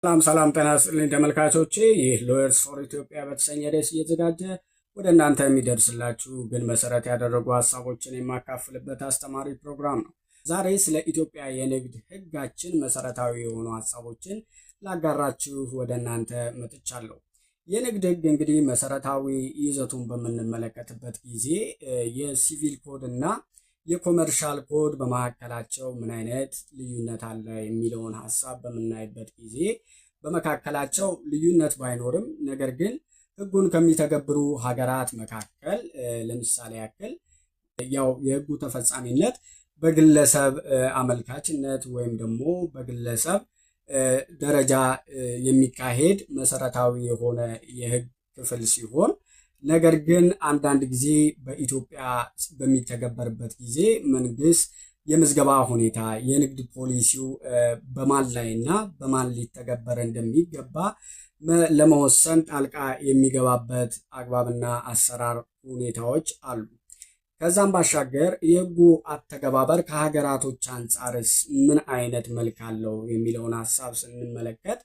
ሰላም ጤና ይስጥልኝ ተመልካቾቼ። ይህ ሎየርስ ፎር ኢትዮጵያ በተሰኘ ርዕስ እየተዘጋጀ ወደ እናንተ የሚደርስላችሁ ግን መሰረት ያደረጉ ሀሳቦችን የማካፍልበት አስተማሪ ፕሮግራም ነው። ዛሬ ስለ ኢትዮጵያ የንግድ ሕጋችን መሰረታዊ የሆኑ ሀሳቦችን ላጋራችሁ ወደ እናንተ መጥቻለሁ። የንግድ ሕግ እንግዲህ መሰረታዊ ይዘቱን በምንመለከትበት ጊዜ የሲቪል ኮድ እና የኮመርሻል ኮድ በመካከላቸው ምን አይነት ልዩነት አለ የሚለውን ሀሳብ በምናይበት ጊዜ በመካከላቸው ልዩነት ባይኖርም ነገር ግን ህጉን ከሚተገብሩ ሀገራት መካከል ለምሳሌ ያክል ያው የህጉ ተፈጻሚነት በግለሰብ አመልካችነት ወይም ደግሞ በግለሰብ ደረጃ የሚካሄድ መሰረታዊ የሆነ የህግ ክፍል ሲሆን ነገር ግን አንዳንድ ጊዜ በኢትዮጵያ በሚተገበርበት ጊዜ መንግስት የምዝገባ ሁኔታ የንግድ ፖሊሲው በማን ላይና በማን ሊተገበር እንደሚገባ ለመወሰን ጣልቃ የሚገባበት አግባብና አሰራር ሁኔታዎች አሉ። ከዛም ባሻገር የህጉ አተገባበር ከሀገራቶች አንጻርስ ምን አይነት መልክ አለው የሚለውን ሀሳብ ስንመለከት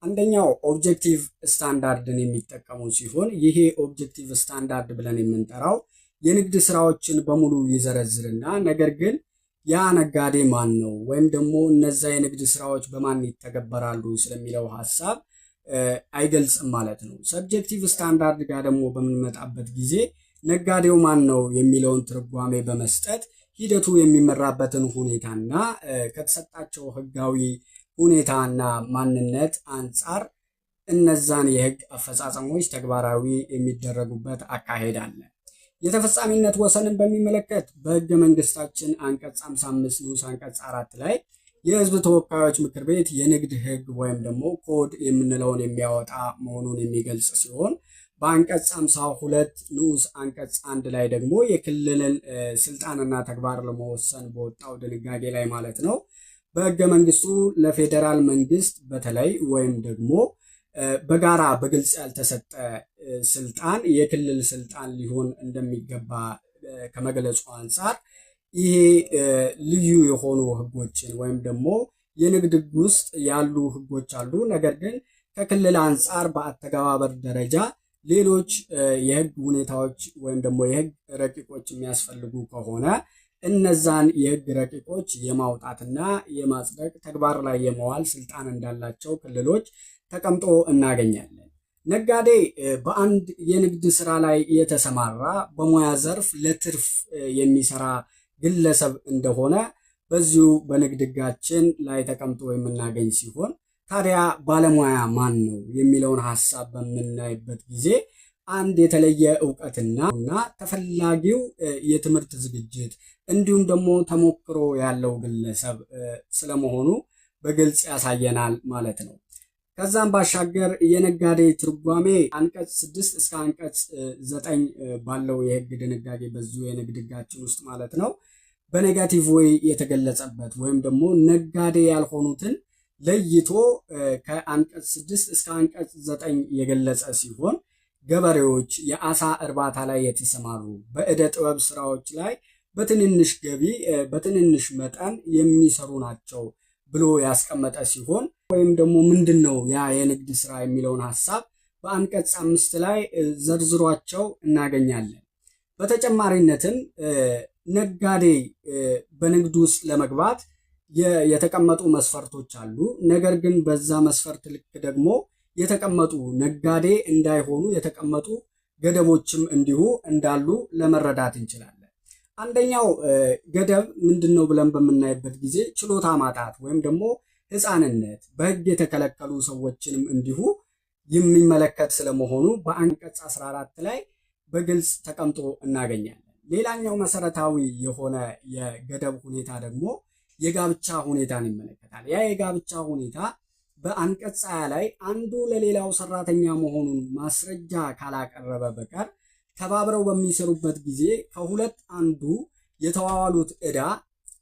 አንደኛው ኦብጀክቲቭ ስታንዳርድን የሚጠቀሙ ሲሆን ይሄ ኦብጀክቲቭ ስታንዳርድ ብለን የምንጠራው የንግድ ስራዎችን በሙሉ ይዘረዝርና ነገር ግን ያ ነጋዴ ማን ነው ወይም ደግሞ እነዛ የንግድ ስራዎች በማን ይተገበራሉ ስለሚለው ሀሳብ አይገልጽም ማለት ነው። ሰብጀክቲቭ ስታንዳርድ ጋር ደግሞ በምንመጣበት ጊዜ ነጋዴው ማን ነው የሚለውን ትርጓሜ በመስጠት ሂደቱ የሚመራበትን ሁኔታና ከተሰጣቸው ህጋዊ ሁኔታና ማንነት አንጻር እነዛን የህግ አፈጻጸሞች ተግባራዊ የሚደረጉበት አካሄድ አለ። የተፈጻሚነት ወሰንን በሚመለከት በህገ መንግስታችን አንቀጽ 55 ንዑስ አንቀጽ 4 ላይ የህዝብ ተወካዮች ምክር ቤት የንግድ ህግ ወይም ደግሞ ኮድ የምንለውን የሚያወጣ መሆኑን የሚገልጽ ሲሆን በአንቀጽ 52 ንዑስ አንቀጽ 1 ላይ ደግሞ የክልልን ስልጣንና ተግባር ለመወሰን በወጣው ድንጋጌ ላይ ማለት ነው በህገ መንግስቱ ለፌዴራል መንግስት በተለይ ወይም ደግሞ በጋራ በግልጽ ያልተሰጠ ስልጣን የክልል ስልጣን ሊሆን እንደሚገባ ከመግለጹ አንጻር ይሄ ልዩ የሆኑ ህጎችን ወይም ደግሞ የንግድ ህግ ውስጥ ያሉ ህጎች አሉ። ነገር ግን ከክልል አንጻር በአተገባበር ደረጃ ሌሎች የህግ ሁኔታዎች ወይም ደግሞ የህግ ረቂቆች የሚያስፈልጉ ከሆነ እነዛን የህግ ረቂቆች የማውጣትና የማጽደቅ ተግባር ላይ የመዋል ስልጣን እንዳላቸው ክልሎች ተቀምጦ እናገኛለን። ነጋዴ በአንድ የንግድ ስራ ላይ የተሰማራ በሙያ ዘርፍ ለትርፍ የሚሰራ ግለሰብ እንደሆነ በዚሁ በንግድ ህጋችን ላይ ተቀምጦ የምናገኝ ሲሆን ታዲያ ባለሙያ ማን ነው የሚለውን ሀሳብ በምናይበት ጊዜ አንድ የተለየ እውቀትና ተፈላጊው የትምህርት ዝግጅት እንዲሁም ደግሞ ተሞክሮ ያለው ግለሰብ ስለመሆኑ በግልጽ ያሳየናል ማለት ነው። ከዛም ባሻገር የነጋዴ ትርጓሜ አንቀጽ 6 እስከ አንቀጽ 9 ባለው የህግ ድንጋጌ በዚሁ የንግድ ህጋችን ውስጥ ማለት ነው በኔጋቲቭ ወይ የተገለጸበት ወይም ደግሞ ነጋዴ ያልሆኑትን ለይቶ ከአንቀጽ 6 እስከ አንቀጽ 9 የገለጸ ሲሆን ገበሬዎች የአሳ እርባታ ላይ የተሰማሩ በእደ ጥበብ ስራዎች ላይ በትንንሽ ገቢ በትንንሽ መጠን የሚሰሩ ናቸው ብሎ ያስቀመጠ ሲሆን ወይም ደግሞ ምንድነው ያ የንግድ ስራ የሚለውን ሐሳብ በአንቀጽ 5 ላይ ዘርዝሯቸው እናገኛለን። በተጨማሪነትም ነጋዴ በንግድ ውስጥ ለመግባት የተቀመጡ መስፈርቶች አሉ። ነገር ግን በዛ መስፈርት ልክ ደግሞ የተቀመጡ ነጋዴ እንዳይሆኑ የተቀመጡ ገደቦችም እንዲሁ እንዳሉ ለመረዳት እንችላለን። አንደኛው ገደብ ምንድነው ብለን በምናይበት ጊዜ ችሎታ ማጣት ወይም ደግሞ ህፃንነት በህግ የተከለከሉ ሰዎችንም እንዲሁ የሚመለከት ስለመሆኑ በአንቀጽ 14 ላይ በግልጽ ተቀምጦ እናገኛለን። ሌላኛው መሰረታዊ የሆነ የገደብ ሁኔታ ደግሞ የጋብቻ ሁኔታን ይመለከታል። ያ የጋብቻ ሁኔታ በአንቀጽ 20 ላይ አንዱ ለሌላው ሰራተኛ መሆኑን ማስረጃ ካላቀረበ በቀር ተባብረው በሚሰሩበት ጊዜ ከሁለት አንዱ የተዋዋሉት ዕዳ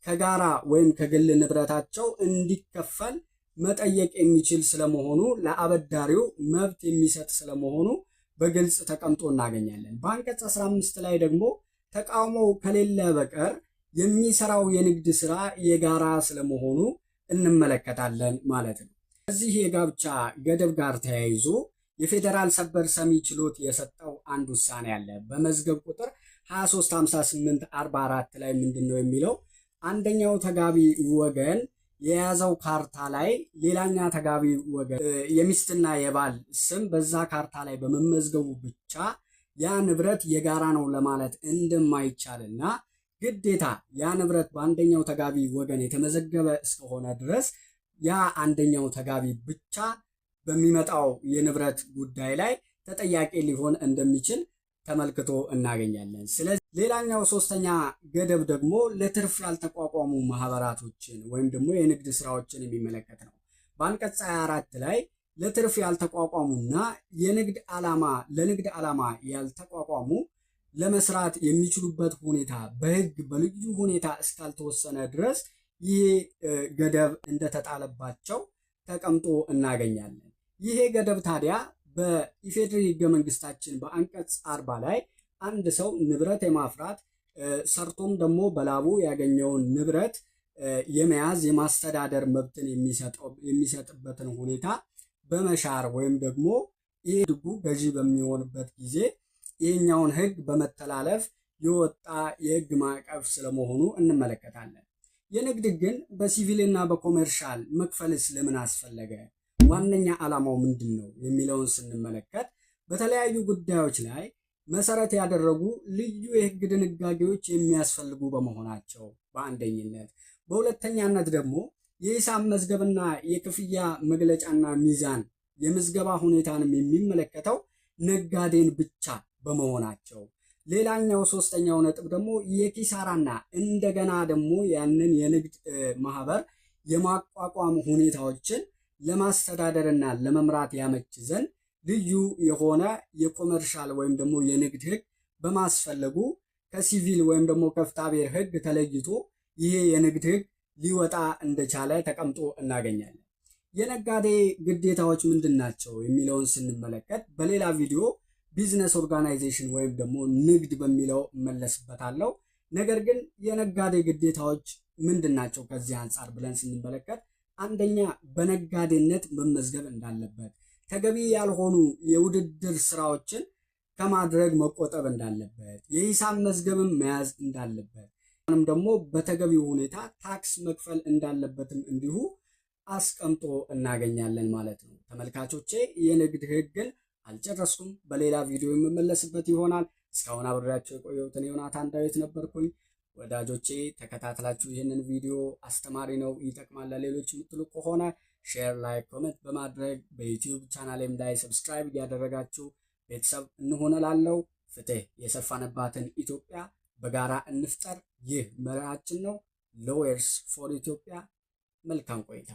ከጋራ ወይም ከግል ንብረታቸው እንዲከፈል መጠየቅ የሚችል ስለመሆኑ ለአበዳሪው መብት የሚሰጥ ስለመሆኑ በግልጽ ተቀምጦ እናገኛለን። በአንቀጽ 15 ላይ ደግሞ ተቃውሞው ከሌለ በቀር የሚሰራው የንግድ ስራ የጋራ ስለመሆኑ እንመለከታለን ማለት ነው። ከዚህ የጋብቻ ገደብ ጋር ተያይዞ የፌዴራል ሰበር ሰሚ ችሎት የሰጠው አንድ ውሳኔ አለ። በመዝገብ ቁጥር 235844 ላይ ምንድነው የሚለው? አንደኛው ተጋቢ ወገን የያዘው ካርታ ላይ ሌላኛ ተጋቢ ወገን የሚስትና የባል ስም በዛ ካርታ ላይ በመመዝገቡ ብቻ ያ ንብረት የጋራ ነው ለማለት እንደማይቻልና ግዴታ ያ ንብረት በአንደኛው ተጋቢ ወገን የተመዘገበ እስከሆነ ድረስ ያ አንደኛው ተጋቢ ብቻ በሚመጣው የንብረት ጉዳይ ላይ ተጠያቂ ሊሆን እንደሚችል ተመልክቶ እናገኛለን። ስለዚህ ሌላኛው ሶስተኛ ገደብ ደግሞ ለትርፍ ያልተቋቋሙ ማህበራቶችን ወይም ደግሞ የንግድ ስራዎችን የሚመለከት ነው። በአንቀጽ 24 ላይ ለትርፍ ያልተቋቋሙና ለንግድ ዓላማ ያልተቋቋሙ ለመስራት የሚችሉበት ሁኔታ በሕግ በልዩ ሁኔታ እስካልተወሰነ ድረስ ይህ ገደብ እንደተጣለባቸው ተቀምጦ እናገኛለን። ይሄ ገደብ ታዲያ በኢፌዴሪ ሕገ መንግስታችን በአንቀጽ 40 ላይ አንድ ሰው ንብረት የማፍራት ሰርቶም ደግሞ በላቡ ያገኘውን ንብረት የመያዝ የማስተዳደር መብትን የሚሰጥበትን ሁኔታ በመሻር ወይም ደግሞ ይህ ሕጉ ገዢ በሚሆንበት ጊዜ ይህኛውን ሕግ በመተላለፍ የወጣ የሕግ ማዕቀፍ ስለመሆኑ እንመለከታለን። የንግድ ግን በሲቪልና በኮሜርሻል መክፈልስ ለምን አስፈለገ? ዋነኛ ዓላማው ምንድን ነው የሚለውን ስንመለከት በተለያዩ ጉዳዮች ላይ መሰረት ያደረጉ ልዩ የሕግ ድንጋጌዎች የሚያስፈልጉ በመሆናቸው በአንደኝነት፣ በሁለተኛነት ደግሞ የሂሳብ መዝገብና የክፍያ መግለጫና ሚዛን የምዝገባ ሁኔታንም የሚመለከተው ነጋዴን ብቻ በመሆናቸው፣ ሌላኛው ሶስተኛው ነጥብ ደግሞ የኪሳራና እንደገና ደግሞ ያንን የንግድ ማህበር የማቋቋም ሁኔታዎችን ለማስተዳደርና ለመምራት ያመች ዘንድ ልዩ የሆነ የኮመርሻል ወይም ደግሞ የንግድ ሕግ በማስፈለጉ ከሲቪል ወይም ደግሞ ከፍትሐብሔር ሕግ ተለይቶ ይሄ የንግድ ሕግ ሊወጣ እንደቻለ ተቀምጦ እናገኛለን። የነጋዴ ግዴታዎች ምንድን ናቸው የሚለውን ስንመለከት በሌላ ቪዲዮ ቢዝነስ ኦርጋናይዜሽን ወይም ደግሞ ንግድ በሚለው እመለስበታለሁ። ነገር ግን የነጋዴ ግዴታዎች ምንድን ናቸው ከዚህ አንጻር ብለን ስንመለከት አንደኛ በነጋዴነት መመዝገብ እንዳለበት፣ ተገቢ ያልሆኑ የውድድር ስራዎችን ከማድረግ መቆጠብ እንዳለበት፣ የሂሳብ መዝገብን መያዝ እንዳለበት፣ ደግሞ በተገቢው ሁኔታ ታክስ መክፈል እንዳለበትም እንዲሁ አስቀምጦ እናገኛለን ማለት ነው። ተመልካቾቼ የንግድ ሕግን አልጨረስኩም። በሌላ ቪዲዮ የምመለስበት ይሆናል። እስካሁን አብሬያቸው የቆየሁትን ዮናታን ዳዊት ነበርኩኝ። ወዳጆቼ ተከታትላችሁ ይህንን ቪዲዮ አስተማሪ ነው ይጠቅማል ለሌሎች የምትሉ ከሆነ ሼር፣ ላይክ፣ ኮሜንት በማድረግ በዩቲዩብ ቻናሌም ላይ ሰብስክራይብ እያደረጋችሁ ቤተሰብ እንሆናለን። ፍትህ የሰፋነባትን ኢትዮጵያ በጋራ እንፍጠር። ይህ መርሃችን ነው። ሎየርስ ፎር ኢትዮጵያ። መልካም ቆይታ